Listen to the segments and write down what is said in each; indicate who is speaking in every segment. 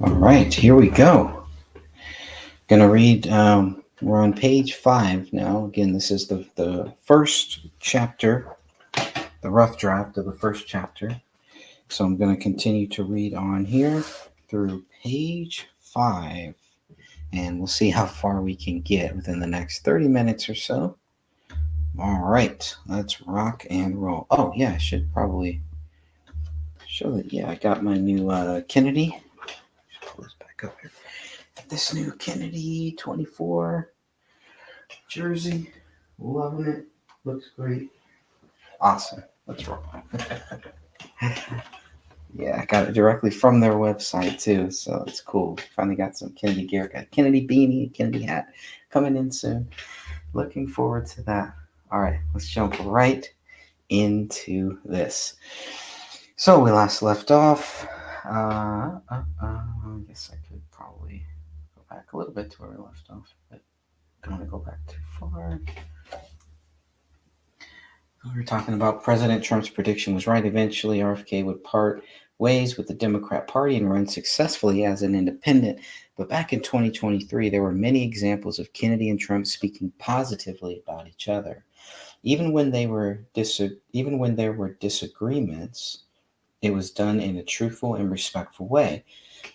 Speaker 1: All right, here we go. Gonna read. We're on page 5 now. Again, this is the first chapter, the rough draft of the first chapter. So I'm gonna continue to read on here through page 5, and we'll see how far we can get within the next 30 minutes or so. All right, let's rock and roll. Oh yeah, I should probably show that. Yeah, I got my new Kennedy. Pull this back up here. This new Kennedy 24 jersey. Loving it. Looks great. Awesome. Let's roll. Yeah, I got it directly from their website too, so it's cool. Finally got some Kennedy gear. Got a Kennedy beanie, Kennedy hat coming in soon. Looking forward to that. All right, let's jump right into this. So we last left off. I guess I could probably go back a little bit to where we left off, but I don't want to go back too far. We were talking about President Trump's prediction was right. Eventually, RFK would part ways with the Democrat Party and run successfully as an independent. But back in 2023, there were many examples of Kennedy and Trump speaking positively about each other. Even when there were disagreements, it was done in a truthful and respectful way.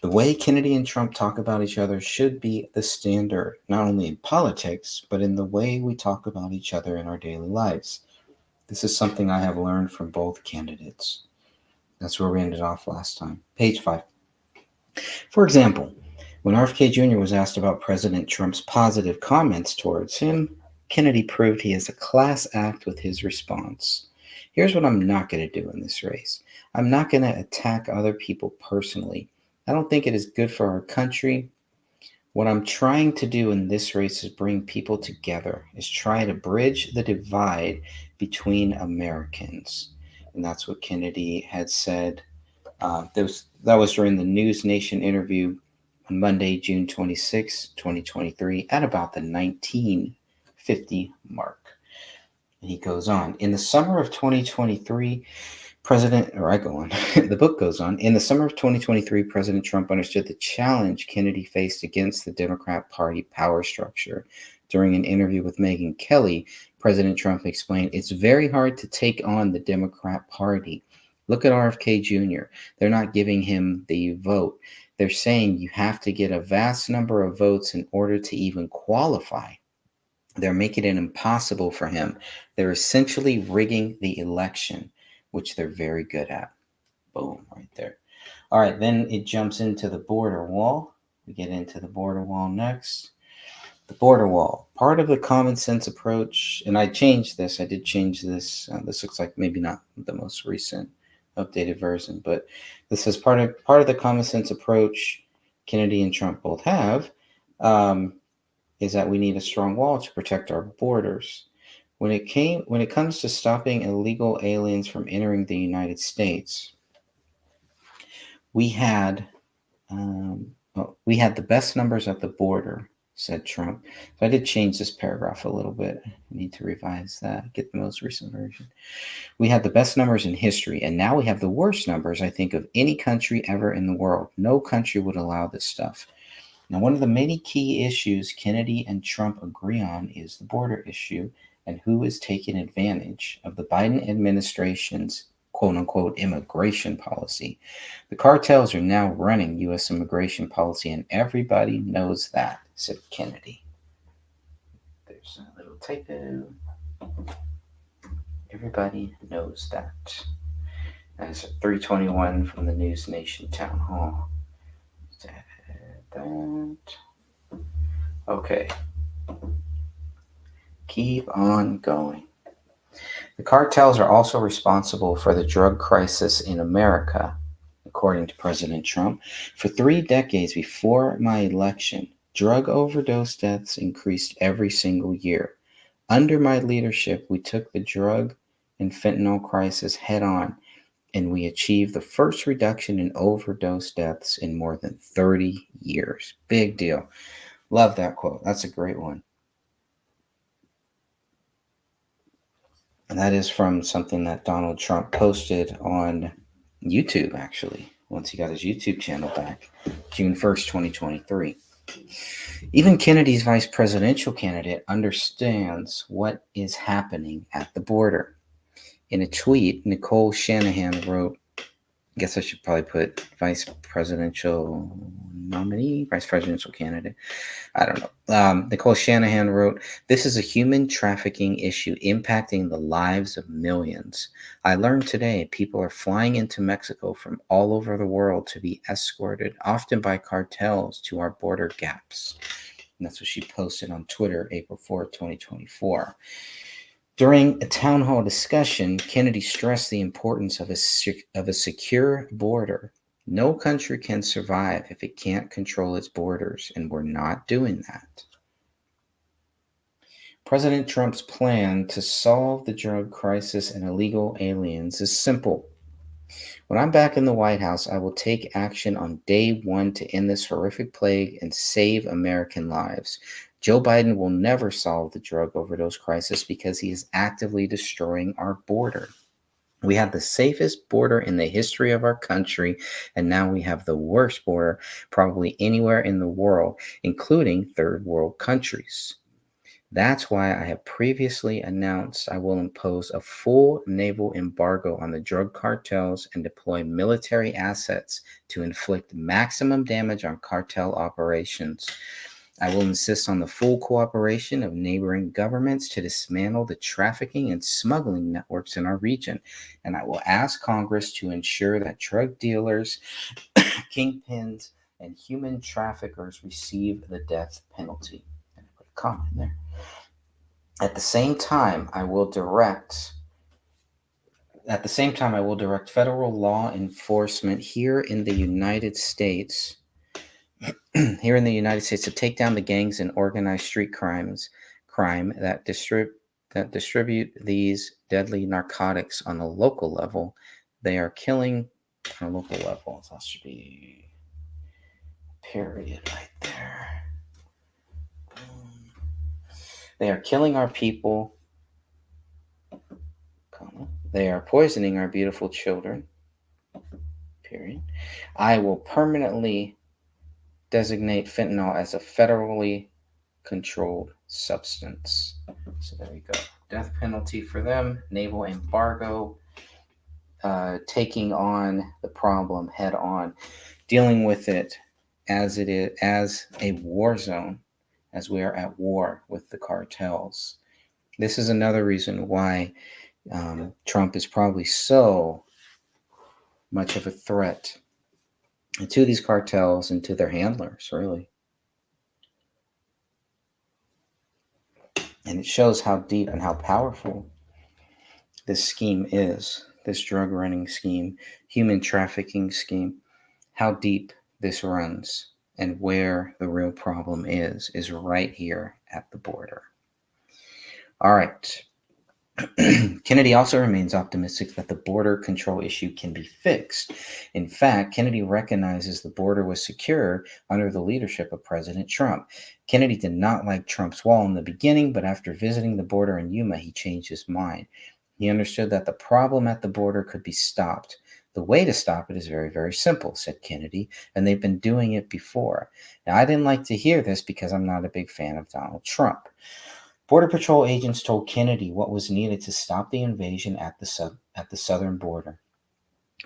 Speaker 1: The way Kennedy and Trump talk about each other should be the standard, not only in politics, but in the way we talk about each other in our daily lives. This is something I have learned from both candidates. That's where we ended off last time. Page 5. For example, when RFK Jr. was asked about President Trump's positive comments towards him, Kennedy proved he is a class act with his response. Here's what I'm not going to do in this race. I'm not going to attack other people personally. I don't think it is good for our country. What I'm trying to do in this race is bring people together, is try to bridge the divide between Americans. And that's what Kennedy had said. That was during the News Nation interview on Monday, June 26, 2023, at about the 1950 mark. And he goes on. In the summer of 2023, the book goes on. In the summer of 2023, President Trump understood the challenge Kennedy faced against the Democrat Party power structure. During an interview with Megyn Kelly, President Trump explained, it's very hard to take on the Democrat Party. Look at RFK Jr. They're not giving him the vote. They're saying you have to get a vast number of votes in order to even qualify. They're making it impossible for him. They're essentially rigging the election, which they're very good at. Boom, right there. All right, then it jumps into the border wall. We get into the border wall next. The border wall, part of the common sense approach, and I changed this. I did change this. This looks like maybe not the most recent updated version, but this is part of the common sense approach Kennedy and Trump both have. Is that we need a strong wall to protect our borders. When it comes to stopping illegal aliens from entering the United States, we had the best numbers at the border, said Trump. So I did change this paragraph a little bit. I need to revise that, get the most recent version. We had the best numbers in history, and now we have the worst numbers, I think, of any country ever in the world. No country would allow this stuff. Now, one of the many key issues Kennedy and Trump agree on is the border issue and who is taking advantage of the Biden administration's quote unquote immigration policy. The cartels are now running U.S. immigration policy, and everybody knows that, said Kennedy. There's a little typo. Everybody knows that. That's 321 from the News Nation Town Hall. That. Okay. Keep on going. The cartels are also responsible for the drug crisis in America, according to President Trump. For 3 decades before my election, drug overdose deaths increased every single year. Under my leadership, we took the drug and fentanyl crisis head on, and we achieved the first reduction in overdose deaths in more than 30 years. Big deal. Love that quote. That's a great one. And that is from something that Donald Trump posted on YouTube, actually. once he got his YouTube channel back, June 1st, 2023. Even Kennedy's vice presidential candidate understands what is happening at the border. In a tweet, Nicole Shanahan wrote, I guess I should probably put vice presidential nominee, vice presidential candidate. I don't know. Nicole Shanahan wrote, "This is a human trafficking issue impacting the lives of millions. I learned today people are flying into Mexico from all over the world to be escorted, often by cartels, to our border gaps." And that's what she posted on Twitter, April 4th, 2024. During a town hall discussion, Kennedy stressed the importance of a secure border. No country can survive if it can't control its borders, and we're not doing that. President Trump's plan to solve the drug crisis and illegal aliens is simple. When I'm back in the White House, I will take action on day one to end this horrific plague and save American lives. Joe Biden will never solve the drug overdose crisis because he is actively destroying our border. We have the safest border in the history of our country, and now we have the worst border probably anywhere in the world, including third world countries. That's why I have previously announced I will impose a full naval embargo on the drug cartels and deploy military assets to inflict maximum damage on cartel operations. I will insist on the full cooperation of neighboring governments to dismantle the trafficking and smuggling networks in our region. And I will ask Congress to ensure that drug dealers, kingpins, and human traffickers receive the death penalty. And I put a comment there. At the same time, I will direct federal law enforcement here in the United States to take down the gangs and organized street crime that distribute these deadly narcotics on a local level. They are killing on a local level. That should be period right there. They are killing our people. They are poisoning our beautiful children. Period. I will permanently designate fentanyl as a federally controlled substance. So there we go. Death penalty for them. Naval embargo. Taking on the problem head on. Dealing with it as it is, as a war zone, as we are at war with the cartels. This is another reason why Trump is probably so much of a threat to these cartels and to their handlers, really. And it shows how deep and how powerful this scheme is, this drug running scheme, human trafficking scheme, how deep this runs, and where the real problem is right here at the border. All right. Kennedy also remains optimistic that the border control issue can be fixed. In fact, Kennedy recognizes the border was secure under the leadership of President Trump. Kennedy did not like Trump's wall in the beginning, but after visiting the border in Yuma, he changed his mind. He understood that the problem at the border could be stopped. The way to stop it is very, very simple, said Kennedy, and they've been doing it before. Now, I didn't like to hear this because I'm not a big fan of Donald Trump. Border Patrol agents told Kennedy what was needed to stop the invasion at the southern border.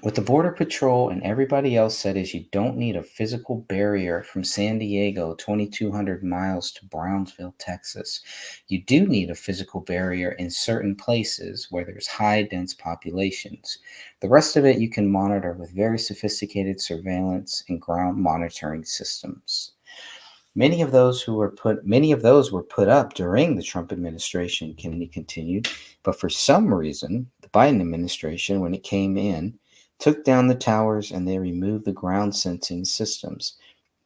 Speaker 1: What the Border Patrol and everybody else said is you don't need a physical barrier from San Diego, 2,200 miles to Brownsville, Texas. You do need a physical barrier in certain places where there's high dense populations. The rest of it you can monitor with very sophisticated surveillance and ground monitoring systems. Many of those were put up during the Trump administration, Kennedy continued, but for some reason, the Biden administration, when it came in, took down the towers and they removed the ground sensing systems.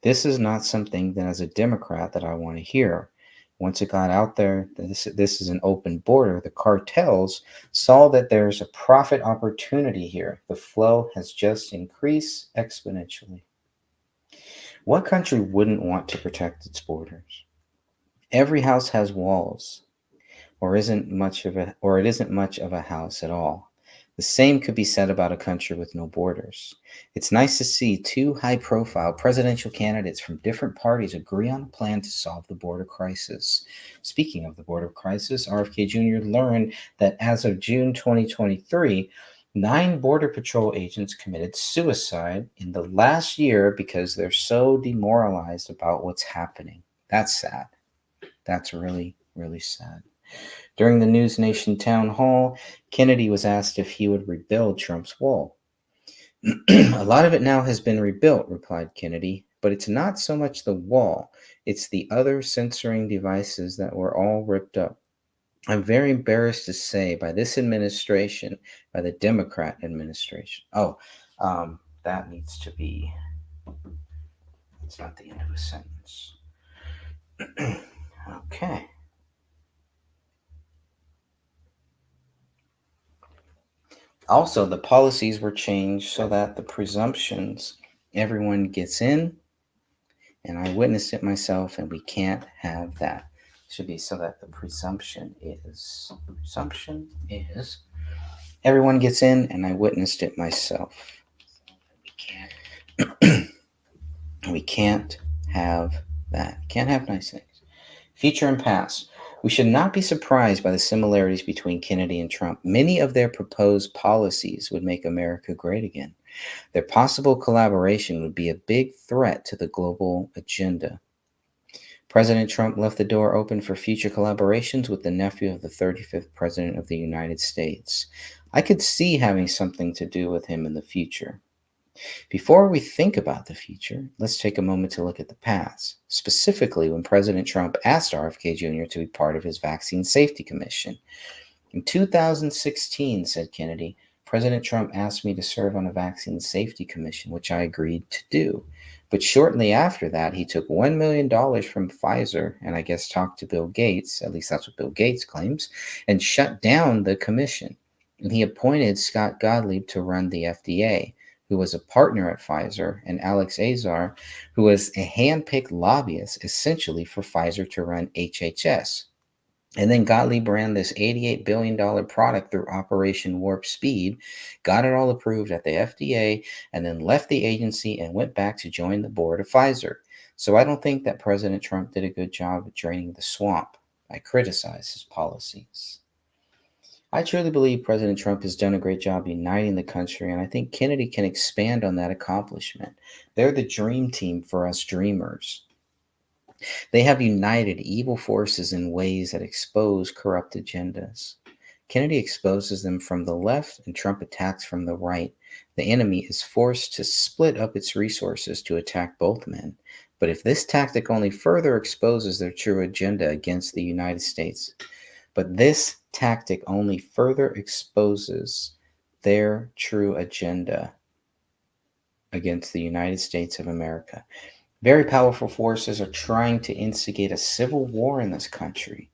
Speaker 1: This is not something that as a Democrat that I want to hear. Once it got out there, this is an open border, the cartels saw that there's a profit opportunity here. The flow has just increased exponentially. What country wouldn't want to protect its borders? Every house has walls, or it isn't much of a house at all. The same could be said about a country with no borders. It's nice to see two high profile presidential candidates from different parties agree on a plan to solve the border crisis. Speaking of the border crisis, RFK Jr. learned that as of June 2023, 9 Border Patrol agents committed suicide in the last year because they're so demoralized about what's happening. That's sad. That's really, really sad. During the News Nation town hall, Kennedy was asked if he would rebuild Trump's wall. A lot of it now has been rebuilt, replied Kennedy, but it's not so much the wall, it's the other censoring devices that were all ripped up. I'm very embarrassed to say by this administration, by the Democrat administration. That needs to be, it's not the end of a sentence. Okay. Also, the policies were changed so that the presumptions, everyone gets in, and I witnessed it myself, and we can't have that. It should be so that the presumption is everyone gets in, and I witnessed it myself. We can't have that. Can't have nice things. Future and past. We should not be surprised by the similarities between Kennedy and Trump. Many of their proposed policies would make America great again. Their possible collaboration would be a big threat to the global agenda. President Trump left the door open for future collaborations with the nephew of the 35th President of the United States. I could see having something to do with him in the future. Before we think about the future, let's take a moment to look at the past, specifically when President Trump asked RFK Jr. to be part of his Vaccine Safety Commission. In 2016, said Kennedy, President Trump asked me to serve on a Vaccine Safety Commission, which I agreed to do. But shortly after that, he took $1 million from Pfizer and I guess talked to Bill Gates, at least that's what Bill Gates claims, and shut down the commission. And he appointed Scott Gottlieb to run the FDA, who was a partner at Pfizer, and Alex Azar, who was a hand-picked lobbyist essentially for Pfizer to run HHS. And then Gottlieb ran this $88 billion product through Operation Warp Speed, got it all approved at the FDA, and then left the agency and went back to join the board of Pfizer. So I don't think that President Trump did a good job of draining the swamp. I criticize his policies. I truly believe President Trump has done a great job uniting the country, and I think Kennedy can expand on that accomplishment. They're the dream team for us dreamers. They have united evil forces in ways that expose corrupt agendas. Kennedy exposes them from the left, and Trump attacks from the right. The enemy is forced to split up its resources to attack both men. But if this tactic only further exposes their true agenda against the United States, their true agenda against the United States of America. Very powerful forces are trying to instigate a civil war in this country.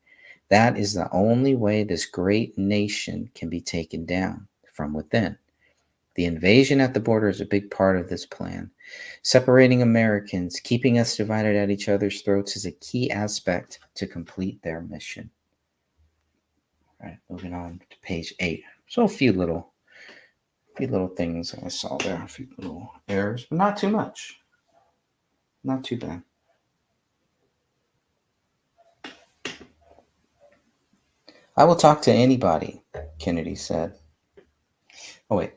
Speaker 1: That is the only way this great nation can be taken down, from within. The invasion at the border is a big part of this plan. Separating Americans, keeping us divided at each other's throats is a key aspect to complete their mission. All right, moving on to page 8. So a few little things I saw there, a few little errors, but not too much. Not too bad. I will talk to anybody, Kennedy said. Oh, wait,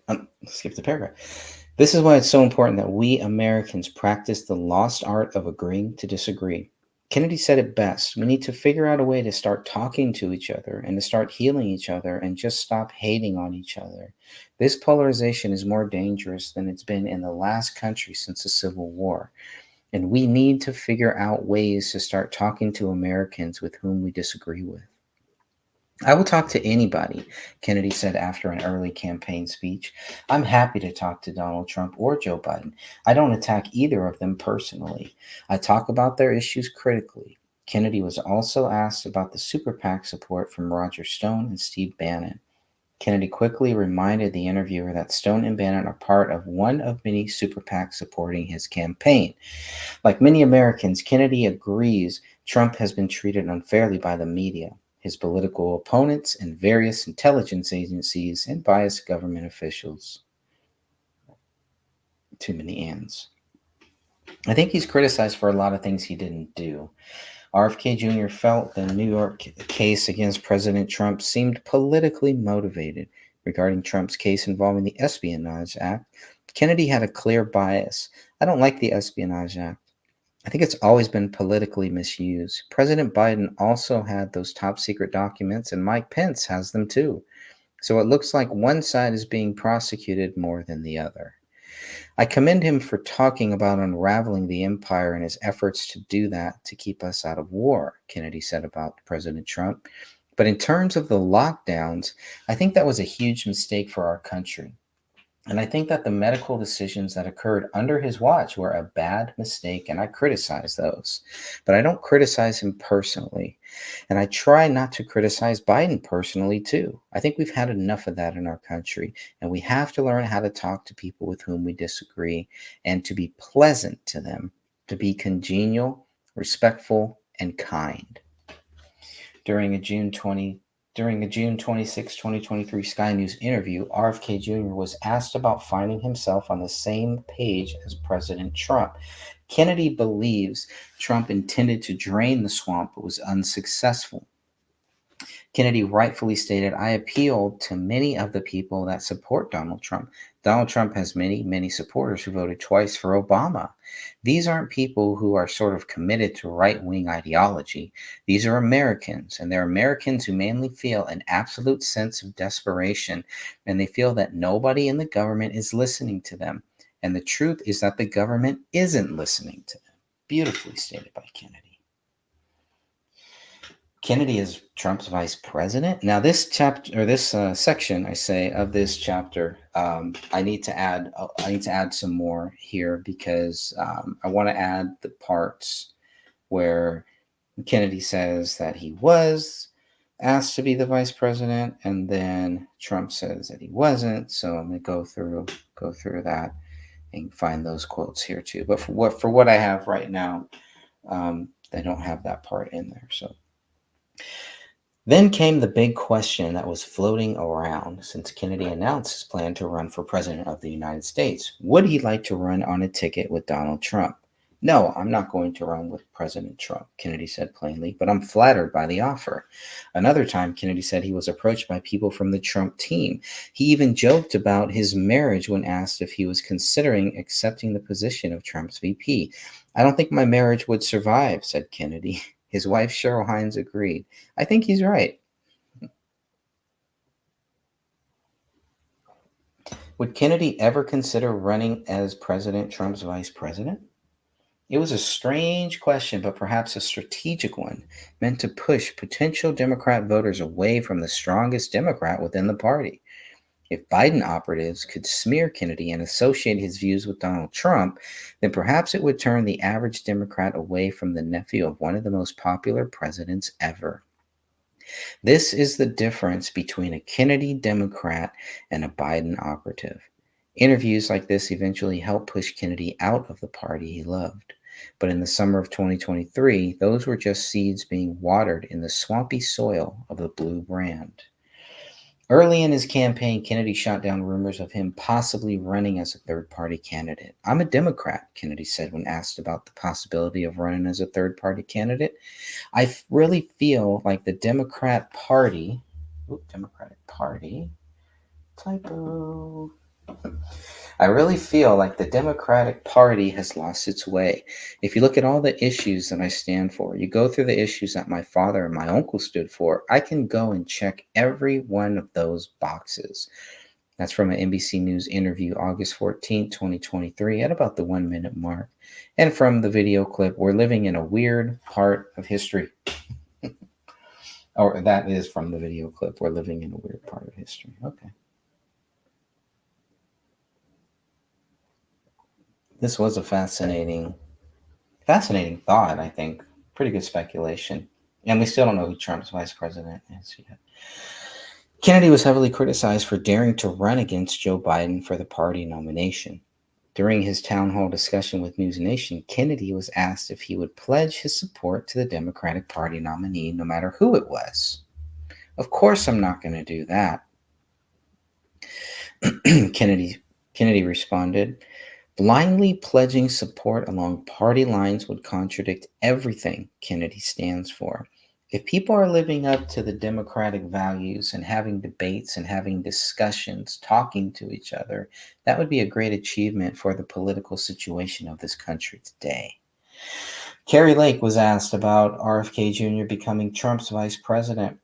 Speaker 1: skip the paragraph. This is why it's so important that we Americans practice the lost art of agreeing to disagree. Kennedy said it best. We need to figure out a way to start talking to each other and to start healing each other and just stop hating on each other. This polarization is more dangerous than it's been in the last country since the Civil War. And we need to figure out ways to start talking to Americans with whom we disagree with. I will talk to anybody, Kennedy said after an early campaign speech. I'm happy to talk to Donald Trump or Joe Biden. I don't attack either of them personally. I talk about their issues critically. Kennedy was also asked about the super PAC support from Roger Stone and Steve Bannon. Kennedy quickly reminded the interviewer that Stone and Bannon are part of one of many super PACs supporting his campaign. Like many Americans, Kennedy agrees Trump has been treated unfairly by the media. his political opponents, and various intelligence agencies and biased government officials. Too many ands. I think he's criticized for a lot of things he didn't do. RFK Jr. felt the New York case against President Trump seemed politically motivated. Regarding Trump's case involving the Espionage Act, Kennedy had a clear bias. I don't like the Espionage Act. I think it's always been politically misused. President Biden also had those top secret documents, and Mike Pence has them too. So it looks like one side is being prosecuted more than the other. I commend him for talking about unraveling the empire and his efforts to do that to keep us out of war, Kennedy said about President Trump. But in terms of the lockdowns, I think that was a huge mistake for our country. And I think that the medical decisions that occurred under his watch were a bad mistake, and I criticize those. But I don't criticize him personally. And I try not to criticize Biden personally, too. I think we've had enough of that in our country, and we have to learn how to talk to people with whom we disagree and to be pleasant to them, to be congenial, respectful, and kind. During a June 26, 2023 Sky News interview, RFK Jr. was asked about finding himself on the same page as President Trump. Kennedy believes Trump intended to drain the swamp but was unsuccessful. Kennedy rightfully stated, I appeal to many of the people that support Donald Trump. Donald Trump has many, many supporters who voted twice for Obama. These aren't people who are sort of committed to right-wing ideology. These are Americans, and they're Americans who mainly feel an absolute sense of desperation, and they feel that nobody in the government is listening to them. And the truth is that the government isn't listening to them. Beautifully stated by Kennedy. Kennedy is Trump's vice president. Now, this chapter or this section, I say, of this chapter, I need to add some more here because I want to add the parts where Kennedy says that he was asked to be the vice president, and then Trump says that he wasn't. So I'm going to go through that and find those quotes here too. But for what I have right now, they don't have that part in there. So. Then came the big question that was floating around since Kennedy announced his plan to run for president of the United States. Would he like to run on a ticket with Donald Trump? No, I'm not going to run with President Trump, Kennedy said plainly, but I'm flattered by the offer. Another time, Kennedy said he was approached by people from the Trump team. He even joked about his marriage when asked if he was considering accepting the position of Trump's VP. I don't think my marriage would survive, said Kennedy. His wife, Cheryl Hines, agreed. I think he's right. Would Kennedy ever consider running as President Trump's vice president? It was a strange question, but perhaps a strategic one, meant to push potential Democrat voters away from the strongest Democrat within the party. If Biden operatives could smear Kennedy and associate his views with Donald Trump, then perhaps it would turn the average Democrat away from the nephew of one of the most popular presidents ever. This is the difference between a Kennedy Democrat and a Biden operative. Interviews like this eventually helped push Kennedy out of the party he loved. But in the summer of 2023, those were just seeds being watered in the swampy soil of the blue brand. Early in his campaign, Kennedy shot down rumors of him possibly running as a third-party candidate. I'm a Democrat, Kennedy said when asked about the possibility of running as a third-party candidate. I really feel like the Democratic Party, typo. I really feel like the Democratic Party has lost its way. If you look at all the issues that I stand for, you go through the issues that my father and my uncle stood for, I can go and check every one of those boxes. That's from an NBC News interview, August 14, 2023, at about the 1 minute mark. And from the video clip, we're living in a weird part of history. Or that is from the video clip, we're living in a weird part of history. Okay. This was a fascinating thought, I think. Pretty good speculation. And we still don't know who Trump's vice president is yet. Kennedy was heavily criticized for daring to run against Joe Biden for the party nomination. During his town hall discussion with News Nation, Kennedy was asked if he would pledge his support to the Democratic Party nominee no matter who it was. Of course, I'm not going to do that. Kennedy responded, blindly pledging support along party lines would contradict everything Kennedy stands for. If people are living up to the democratic values and having debates and having discussions, talking to each other, that would be a great achievement for the political situation of this country today. Kari Lake was asked about RFK Jr. becoming Trump's vice president.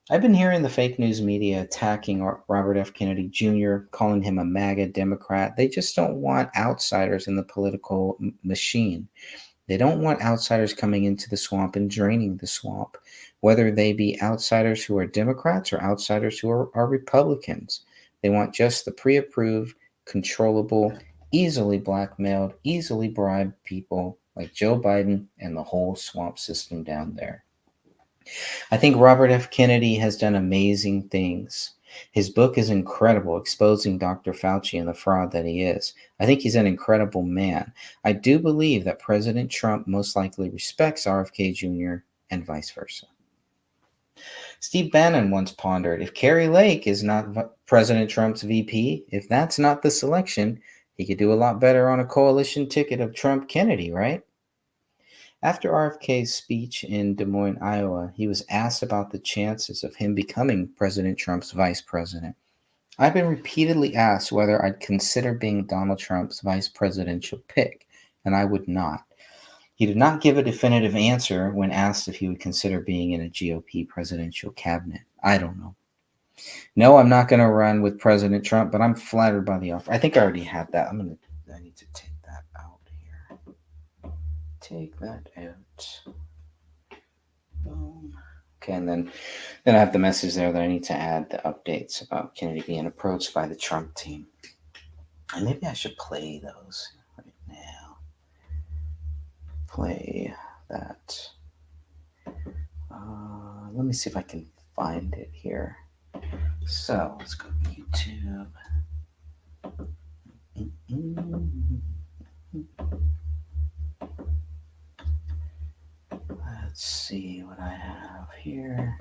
Speaker 1: I've been hearing the fake news media attacking Robert F. Kennedy Jr., calling him a MAGA Democrat. They just don't want outsiders in the political machine. They don't want outsiders coming into the swamp and draining the swamp, whether they be outsiders who are Democrats or outsiders who are Republicans. They want just the pre-approved, controllable, easily blackmailed, easily bribed people like Joe Biden and the whole swamp system down there. I think Robert F. Kennedy has done amazing things. His book is incredible, exposing Dr. Fauci and the fraud that he is. I think he's an incredible man. I do believe that President Trump most likely respects RFK Jr. and vice versa. Steve Bannon once pondered, if Kari Lake is not President Trump's VP, if that's not the selection, he could do a lot better on a coalition ticket of Trump-Kennedy, right? After RFK's speech in Des Moines, Iowa, he was asked about the chances of him becoming President Trump's vice president. I've been repeatedly asked whether I'd consider being Donald Trump's vice presidential pick, and I would not. He did not give a definitive answer when asked if he would consider being in a GOP presidential cabinet. I don't know. No, I'm not going to run with President Trump, but I'm flattered by the offer. I think I already had that. I need to take that out here. Take that out. Boom. Okay, and then I have the message there that I need to add the updates about Kennedy being approached by the Trump team. And maybe I should play those right now. Play that. Let me see if I can find it here. So let's go to YouTube. Let's see what I have here.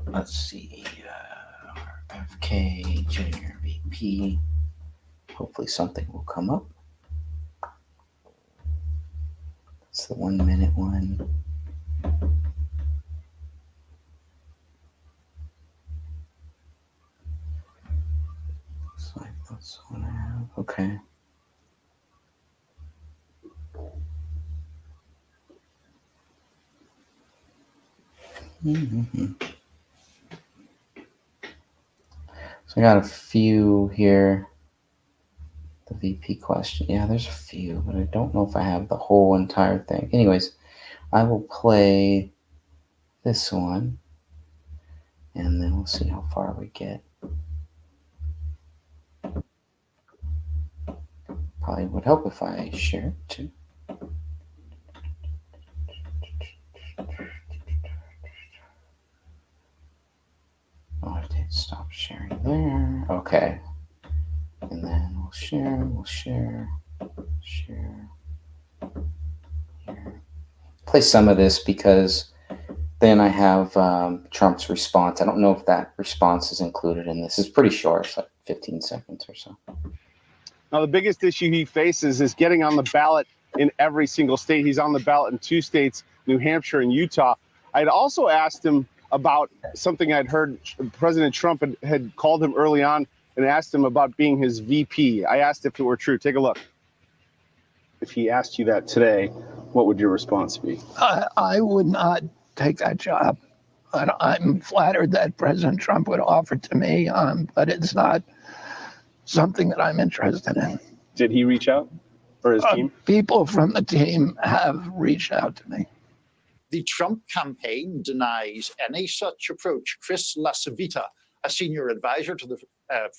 Speaker 1: Let's see. FK Junior VP. Hopefully something will come up. It's the 1 minute one. Looks like that's what I have. Okay. So I got a few here. The VP question. Yeah, there's a few, but I don't know if I have the whole entire thing. Anyways, I will play this one, and then we'll see how far we get. Probably would help if I share it too. Oh, I did stop sharing there. Okay. And then we'll share. Here. Play some of this because then I have Trump's response. I don't know if that response is included in this. It's pretty short. It's like 15 seconds or so.
Speaker 2: Now, the biggest issue he faces is getting on the ballot in every single state. He's on the ballot in 2 states, New Hampshire and Utah. I'd also asked him about something I'd heard President Trump had called him early on and asked him about being his VP. I asked if it were true. Take a look. If he asked you that today, what would your response be?
Speaker 3: I would not take that job. I'm flattered that President Trump would offer it to me, but it's not something that I'm interested in.
Speaker 2: Did he reach out, or his team?
Speaker 3: People from the team have reached out to me.
Speaker 4: The Trump campaign denies any such approach. Chris LaCivita, a senior advisor to the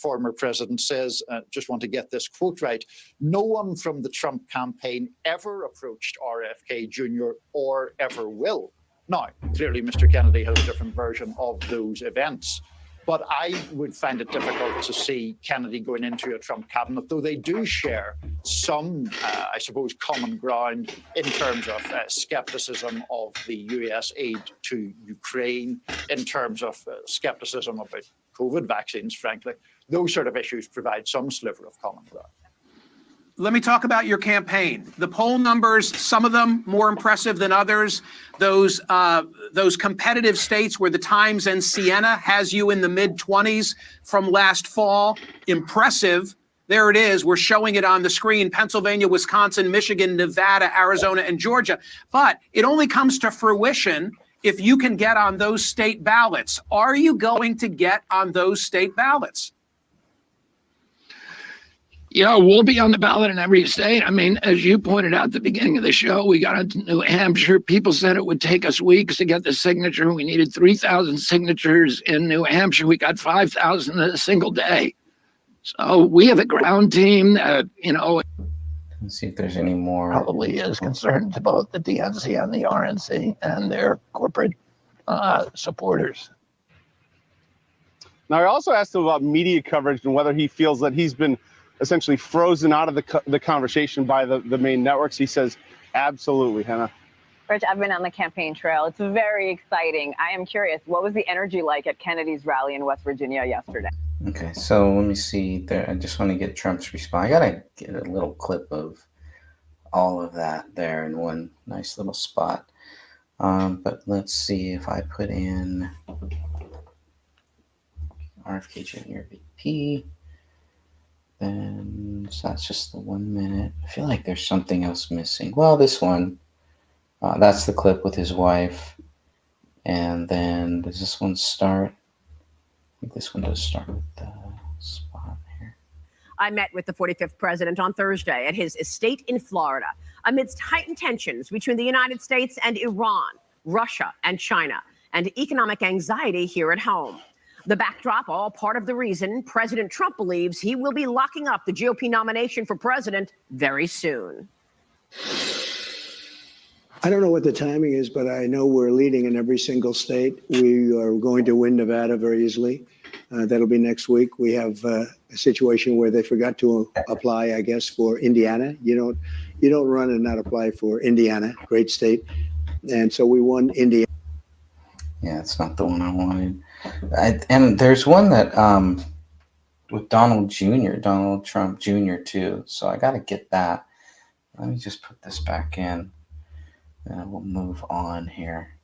Speaker 4: former president, says, just want to get this quote right, no one from the Trump campaign ever approached RFK Jr. or ever will. Now, clearly, Mr. Kennedy has a different version of those events. But I would find it difficult to see Kennedy going into a Trump cabinet, though they do share some, I suppose, common ground in terms of skepticism of the US aid to Ukraine, in terms of skepticism about COVID vaccines, frankly. Those sort of issues provide some sliver of common ground.
Speaker 5: Let me talk about your campaign. The poll numbers, some of them more impressive than others. Those competitive states where the Times and Siena has you in the mid-20s from last fall, impressive. There it is. We're showing it on the screen. Pennsylvania, Wisconsin, Michigan, Nevada, Arizona, and Georgia. But it only comes to fruition if you can get on those state ballots. Are you going to get on those state ballots?
Speaker 3: Yeah, we'll be on the ballot in every state. I mean, as you pointed out at the beginning of the show, we got into New Hampshire. People said it would take us weeks to get the signature. We needed 3,000 signatures in New Hampshire. We got 5,000 in a single day. So we have a ground team that,
Speaker 1: Let's see if there's any more.
Speaker 3: probably is concerned to both the DNC and the RNC and their corporate supporters.
Speaker 2: Now, I also asked him about media coverage and whether he feels that he's been essentially frozen out of the conversation by the main networks. He says, absolutely, Hannah.
Speaker 6: Rich, I've been on the campaign trail. It's very exciting. I am curious, what was the energy like at Kennedy's rally in West Virginia yesterday?
Speaker 1: Okay, so let me see there. I just want to get Trump's response. I gotta get a little clip of all of that there in one nice little spot. But let's see if I put in RFK Jr. VP. Then so that's just the 1 minute. I feel like there's something else missing. Well, this one, that's the clip with his wife. And then does this one start? I think this one does start with the spot here.
Speaker 7: I met with the 45th president on Thursday at his estate in Florida amidst heightened tensions between the United States and Iran, Russia and China, and economic anxiety here at home. The backdrop, all part of the reason President Trump believes he will be locking up the GOP nomination for president very soon.
Speaker 8: I don't know what the timing is, but I know we're leading in every single state. We are going to win Nevada very easily. That'll be next week. We have a situation where they forgot to apply, I guess, for Indiana. You don't run and not apply for Indiana, great state. And so we won Indiana.
Speaker 1: Yeah, it's not the one I wanted. And there's one that with Donald Trump Jr. too. So I got to get that. Let me just put this back in, and we'll move on here.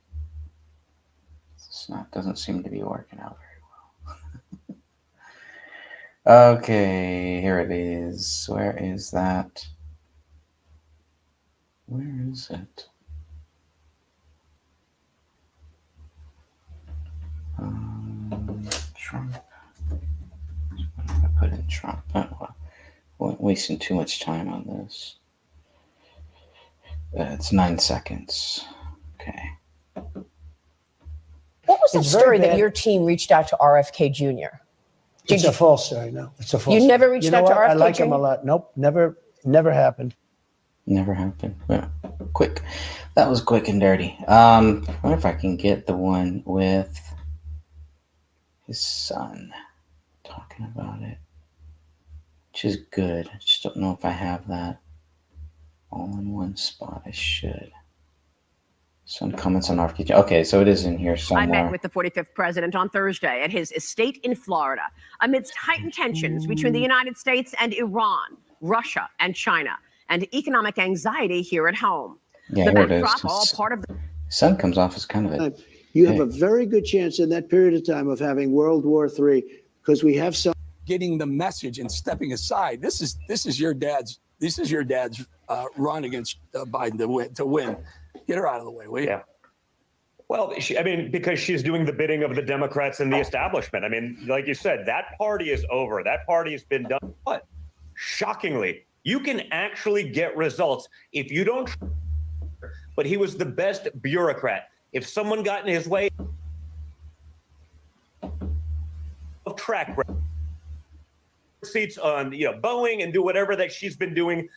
Speaker 1: Doesn't seem to be working out very well. Okay, here it is. Where is that? Where is it? Trump. I put in Trump. Wasting too much time on this. It's 9 seconds. Okay.
Speaker 9: What was the story that your team reached out to RFK Jr.?
Speaker 8: It's a false story. No, it's a false.
Speaker 9: You never reached out to RFK
Speaker 8: I like
Speaker 9: Jr.?
Speaker 8: him a lot. Nope, never happened.
Speaker 1: Never happened. Yeah. Quick. That was quick and dirty. I wonder if I can get the one with his son talking about it, which is good. I just don't know if I have that all in one spot. I should. Some comments on RFK. Okay, so it is in here somewhere.
Speaker 7: I met with the 45th president on Thursday at his estate in Florida amidst heightened tensions between the United States and Iran, Russia and China, and economic anxiety here at home.
Speaker 1: Yeah,
Speaker 7: the
Speaker 1: here it is.
Speaker 7: backdrop, all part of the
Speaker 1: Sun comes off as kind of a.
Speaker 8: You have a very good chance in that period of time of having World War III, because we have some.
Speaker 10: Getting the message and stepping aside. This is your dad's run against Biden to win. Get her out of the way, will you?
Speaker 11: Yeah. Well, because she's doing the bidding of the Democrats and the establishment. I mean, like you said, that party is over. That party has been done. But shockingly, you can actually get results if you don't. But he was the best bureaucrat. If someone got in his way of track seats on Boeing and do whatever that she's been doing,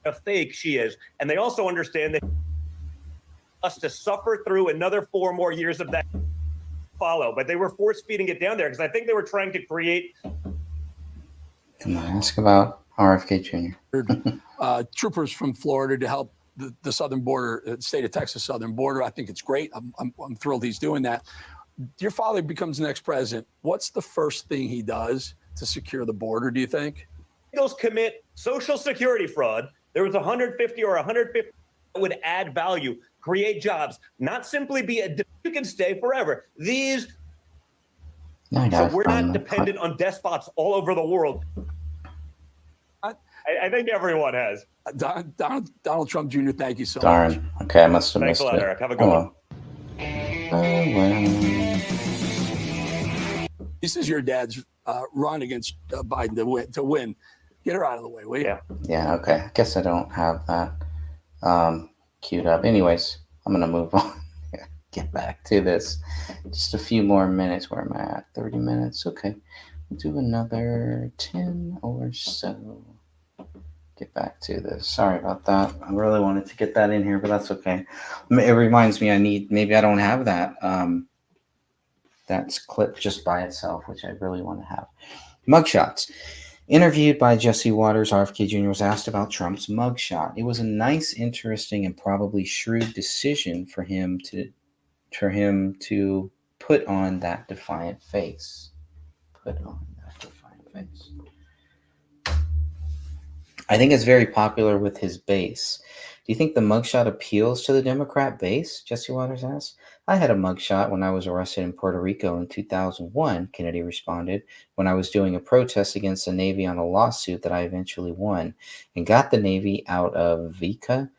Speaker 11: a fake she is. And they also understand that us to suffer through another 4 more years of that follow, but they were force feeding it down there because I think they were trying to create.
Speaker 1: Come on, ask about RFK Jr.
Speaker 10: Troopers from Florida to help the southern border, state of Texas southern border. I think it's great. I'm thrilled he's doing that. Your father becomes the next president. What's the first thing he does to secure the border, do you think?
Speaker 11: Those commit Social Security fraud. There was 150 or 150 that would add value, create jobs, not simply be a you can stay forever. These. So we're not dependent on despots all over the world. I think everyone has.
Speaker 10: Donald Trump Jr., thank you so much.
Speaker 1: Darn. Okay, I must have
Speaker 11: Thanks
Speaker 1: missed
Speaker 11: a lot,
Speaker 1: it.
Speaker 11: Eric. Have a good one.
Speaker 10: This is your dad's run against Biden to win. Get her out of the way, will you?
Speaker 1: Yeah, okay. I guess I don't have that queued up. Anyways, I'm going to move on. Get back to this. Just a few more minutes. Where am I at? 30 minutes. Okay. We'll do another 10 or so. Get back to this. Sorry about that. I really wanted to get that in here, but that's okay. It reminds me maybe I don't have that. That's clipped just by itself, which I really want to have. Mugshots. Interviewed by Jesse Waters, RFK Jr. was asked about Trump's mugshot. It was a nice, interesting, and probably shrewd decision for him to put on that defiant face. Put on that defiant face. I think it's very popular with his base. Do you think the mugshot appeals to the Democrat base? Jesse Waters asked. I had a mugshot when I was arrested in Puerto Rico in 2001, Kennedy responded, when I was doing a protest against the Navy on a lawsuit that I eventually won and got the Navy out of VICA.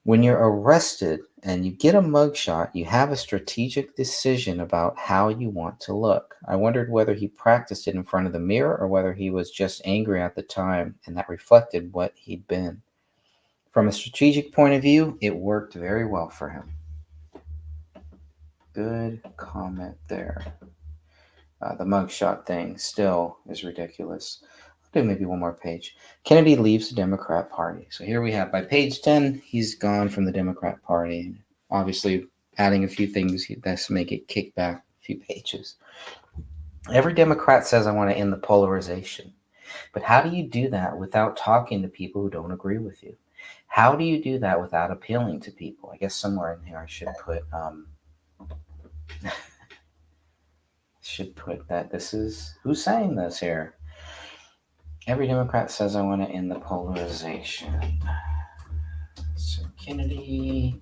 Speaker 1: When you're arrested and you get a mugshot, you have a strategic decision about how you want to look. I wondered whether he practiced it in front of the mirror or whether he was just angry at the time and that reflected what he'd been. From a strategic point of view, it worked very well for him. Good comment there. The mugshot thing still is ridiculous. I'll do maybe one more page. Kennedy leaves the Democrat Party. So here we have, by page 10, he's gone from the Democrat Party. Obviously, adding a few things that's make it kick back a few pages. Every Democrat says, I want to end the polarization. But how do you do that without talking to people who don't agree with you? How do you do that without appealing to people? I guess somewhere in here I should put that this is who's saying this here. Every Democrat says I want to end the polarization. So Kennedy.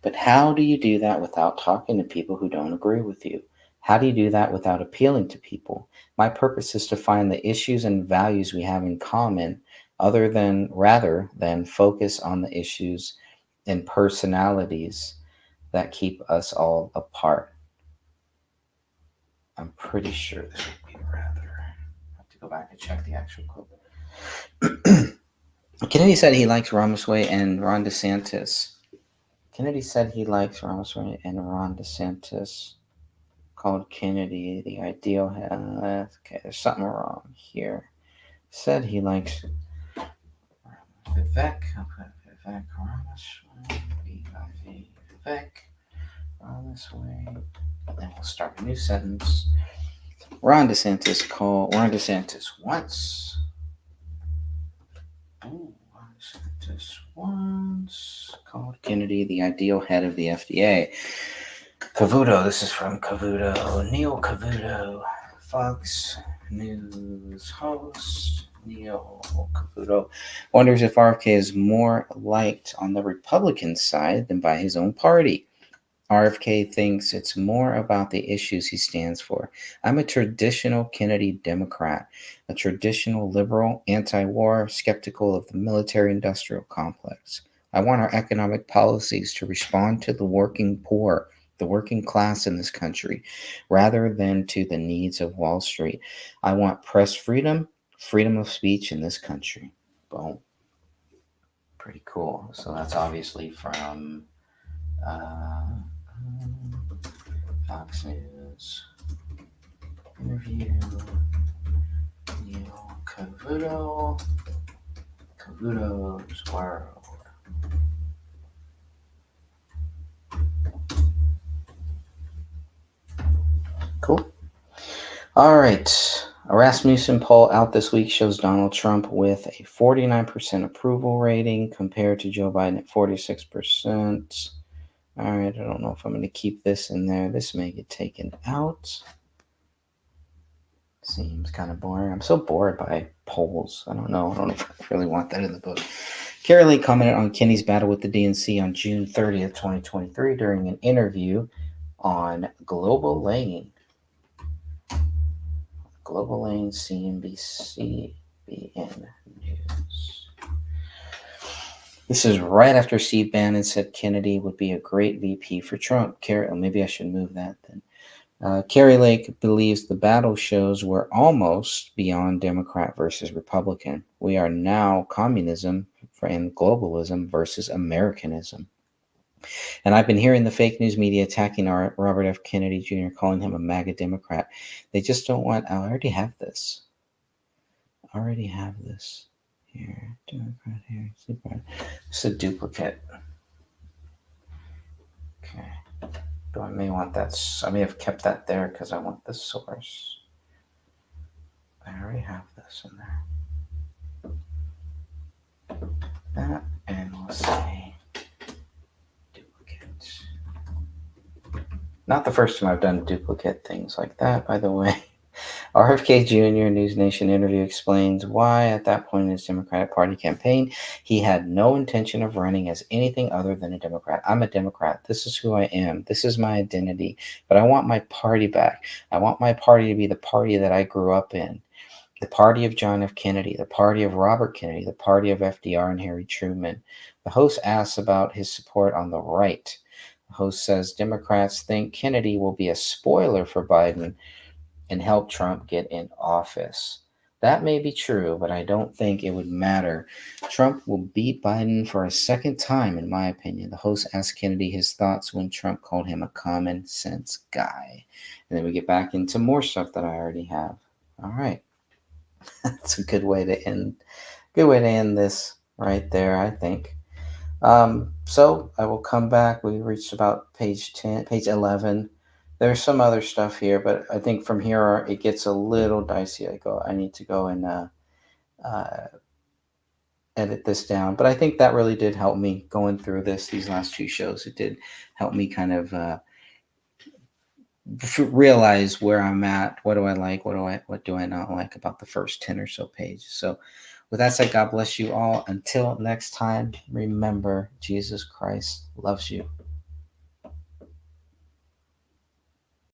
Speaker 1: But how do you do that without talking to people who don't agree with you? How do you do that without appealing to people? My purpose is to find the issues and values we have in common, rather than focus on the issues and personalities that keep us all apart. I'm pretty sure this would be rather. I have to go back and check the actual quote. Kennedy said he likes Ramaswamy and Ron DeSantis. Kennedy said he likes Ramaswamy and Ron DeSantis. Called Kennedy the ideal. Okay, there's something wrong here. Said he likes Vivek. I'll put Vivek Ramaswamy. Vivek Ramaswamy. Then we'll start a new sentence. Ron DeSantis once. Ron DeSantis once called Kennedy the ideal head of the FDA. Cavuto, this is from Cavuto. Neil Cavuto, Fox News host. Neil Cavuto wonders if RFK is more liked on the Republican side than by his own party. RFK thinks it's more about the issues he stands for. I'm a traditional Kennedy Democrat, a traditional liberal, anti-war, skeptical of the military-industrial complex. I want our economic policies to respond to the working poor, the working class in this country, rather than to the needs of Wall Street. I want press freedom, freedom of speech in this country. Boom. Pretty cool. So that's obviously from Fox News. Interview. Neil Cavuto. Cavuto's World. All right. A Rasmussen poll out this week shows Donald Trump with a 49% approval rating compared to Joe Biden at 46%. All right. I don't know if I'm going to keep this in there. This may get taken out. Seems kind of boring. I'm so bored by polls. I don't know. I don't know if I really want that in the book. Kari Lake commented on Kenney's battle with the DNC on June 30th, 2023 during an interview on Global Lane. Global Lane, CNBC, BN News. This is right after Steve Bannon said Kennedy would be a great VP for Trump. Maybe I should move that then. Kari Lake believes the battle shows we're almost beyond Democrat versus Republican. We are now communism and globalism versus Americanism. And I've been hearing the fake news media attacking our Robert F. Kennedy Jr., calling him a MAGA Democrat. They just don't want. I already have this. Here. Democrat here. It's a duplicate. Okay. I may want that. I may have kept that there because I want the source. I already have this in there. That, and we'll say duplicate. Not the first time I've done duplicate things like that, by the way. RFK Jr. News Nation interview explains why at that point in his Democratic Party campaign, he had no intention of running as anything other than a Democrat. I'm a Democrat. This is who I am. This is my identity. But I want my party back. I want my party to be the party that I grew up in. The party of John F. Kennedy, the party of Robert Kennedy, the party of FDR and Harry Truman. The host asks about his support on the right. The host says Democrats think Kennedy will be a spoiler for Biden and help Trump get in office. That may be true, but I don't think it would matter. Trump will beat Biden for a second time, in my opinion. The host asked Kennedy his thoughts when Trump called him a common sense guy. And then we get back into more stuff that I already have. All right. That's a good way to end. Good way to end this right there, I think. So I will come back. We reached about page 11. There's some other stuff here, but I think from here it gets a little dicey. I need to go and edit this down. But I think that really did help me going through these last two shows. It did help me kind of realize where I'm at. What do I like? What do I not like about the first 10 or so pages? So with that said, God bless you all. Until next time, remember, Jesus Christ loves you.